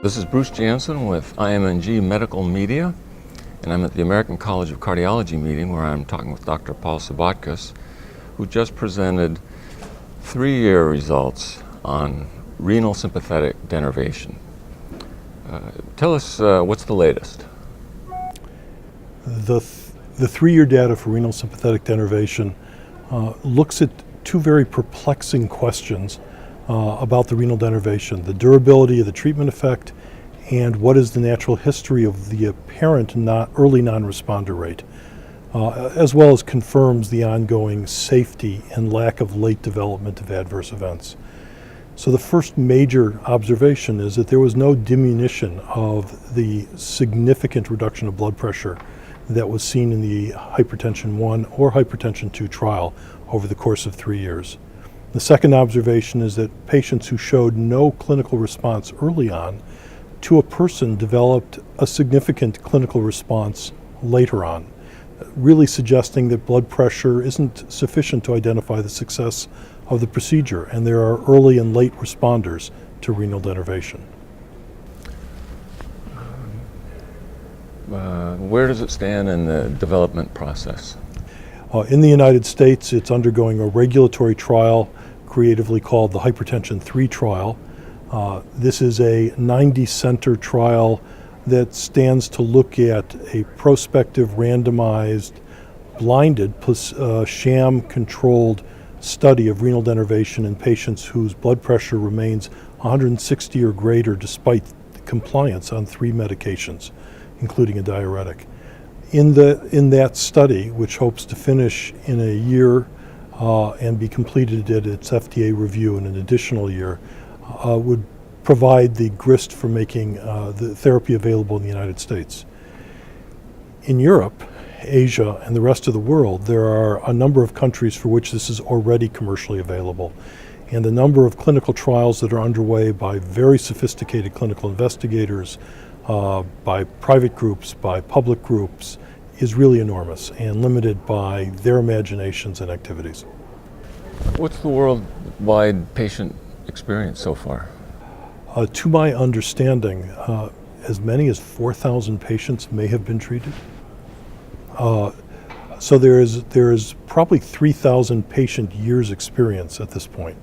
This is Bruce Jansen with IMNG Medical Media, and I'm at the American College of Cardiology meeting where I'm talking with Dr. Paul Sabatkas, who just presented 3-year results on renal sympathetic denervation. Tell us what's the latest? The 3-year data for renal sympathetic denervation looks at two very perplexing questions about the renal denervation: the durability of the treatment effect and what is the natural history of the apparent early non-responder rate, as well as confirms the ongoing safety and lack of late development of adverse events. So the first major observation is that there was no diminution of the significant reduction of blood pressure that was seen in the Hypertension 1 or Hypertension 2 trial over the course of 3 years. The second observation is that patients who showed no clinical response early on to a person developed a significant clinical response later on, really suggesting that blood pressure isn't sufficient to identify the success of the procedure, and there are early and late responders to renal denervation. Where does it stand in the development process? In the United States, it's undergoing a regulatory trial creatively called the Hypertension 3 trial. This is a 90-center trial that stands to look at a prospective, randomized, blinded, sham-controlled study of renal denervation in patients whose blood pressure remains 160 or greater despite compliance on 3 medications, including a diuretic. In that study, which hopes to finish in a year and be completed at its FDA review in an additional year, would provide the grist for making the therapy available in the United States. In Europe, Asia, and the rest of the world, there are a number of countries for which this is already commercially available. And the number of clinical trials that are underway by very sophisticated clinical investigators, by private groups, by public groups, is really enormous and limited by their imaginations and activities. What's the worldwide patient experience so far? To my understanding, as many as 4,000 patients may have been treated. So there is probably 3,000 patient years experience at this point.